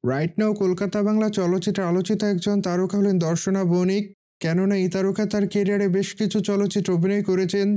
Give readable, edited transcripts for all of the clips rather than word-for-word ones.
Right now Kolkata Bangla চলচ্চিত্রে আলোচিত একজন তারকা হলেন দর্শনা বণিক। কেননা এই তারকা তার কেরিয়ারে বেশ কিছু চলচ্চিত্র অভিনয় করেছেন।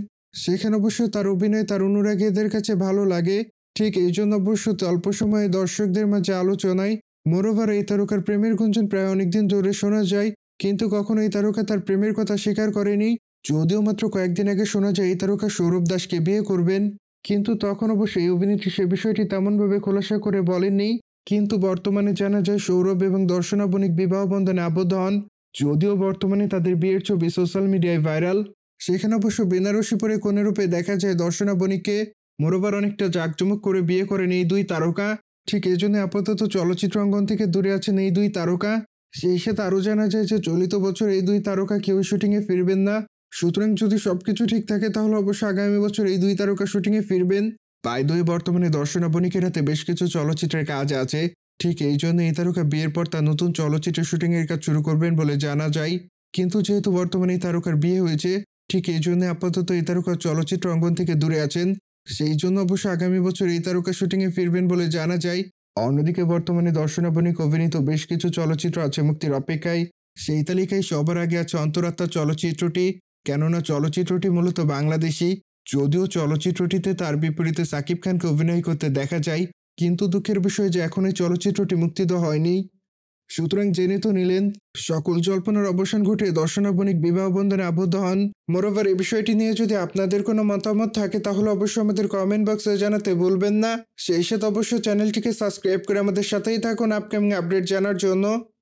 সেখানে অবশ্য তার অভিনয় তার অনুরাগীদের কাছে ভালো লাগে। ঠিক এই জন্য অবশ্য অল্প সময়ে দর্শকদের মাঝে আলোচনায়। মোরওভার এই তারকার প্রেমের গুঞ্জন প্রায় অনেকদিন ধরে শোনা যায়, কিন্তু কখনো এই তারকা তার প্রেমের কথা স্বীকার করেনি। যদিও মাত্র কয়েকদিন আগে শোনা যায় এই তারকা সৌরভ দাসকে বিয়ে করবেন, কিন্তু তখন অবশ্য এই অভিনেত্রী সে বিষয়টি তেমনভাবে খোলাসা করে বলেননি। কিন্তু বর্তমানে জানা যায় সৌরভ এবং দর্শনা বণিক বিবাহ বন্ধনে আবদ্ধ হন। যদিও বর্তমানে তাদের বিয়ের ছবি সোশ্যাল মিডিয়ায় ভাইরাল। সেখানে অবশ্য বেনারসি পরে কনেরূপে দেখা যায় দর্শনা বণিককে। মোরওভার অনেকটা জাঁকজমক করে বিয়ে করেন এই দুই তারকা। ঠিক এজন্য আপাতত চলচ্চিত্র অঙ্গন থেকে দূরে আছেন এই দুই তারকা। সেই সাথে আরও জানা যায় যে চলিত বছর এই দুই তারকা কেউ শুটিংয়ে ফিরবেন না। সুতরাং যদি সবকিছু ঠিক থাকে তাহলে অবশ্য আগামী বছর এই দুই তারকা শুটিংয়ে ফিরবেন। বাই দ্য ওয়ে, বর্তমানে দর্শনা বণিকের হাতে বেশ কিছু চলচ্চিত্রের কাজ আছে। ঠিক এই জন্য এই তারকা বিয়ের পর তার নতুন চলচ্চিত্রের শুটিংয়ের কাজ শুরু করবেন বলে জানা যায়। কিন্তু যেহেতু বর্তমানে এই তারকার বিয়ে হয়েছে, ঠিক এই জন্য আপাতত এই তারকা চলচ্চিত্র অঙ্গন থেকে দূরে আছেন। সেই জন্য অবশ্য আগামী বছর এই তারকা শুটিংয়ে ফিরবেন বলে জানা যায়। অন্যদিকে বর্তমানে দর্শনা বণিক অভিনীত বেশ কিছু চলচ্চিত্র আছে মুক্তির অপেক্ষায়। সেই তালিকায় সবার আগে আছে অন্তরাত্মা চলচ্চিত্রটি। কেননা চলচ্চিত্রটি মূলত বাংলাদেশি। যদিও চলচ্চিত্রটিতে তার বিপরীতে সাকিব খানকে অভিনয় করতে দেখা যায়, কিন্তু দুঃখের বিষয় যে এখন এই চলচ্চিত্রটি মুক্তিত হয়নি। সুতরাং জেনে তো নিলেন, সকল জল্পনার অবসান ঘটে দর্শনা বণিক বিবাহ বন্ধনে আবদ্ধ হন। মোরওভার এই বিষয়টি নিয়ে যদি আপনাদের কোনো মতামত থাকে তাহলে অবশ্যই আমাদের কমেন্ট বক্সে জানাতে ভুলবেন না। সেই সাথে অবশ্যই চ্যানেলটিকে সাবস্ক্রাইব করে আমাদের সাথেই থাকুন আপকামিং আপডেট জানার জন্য।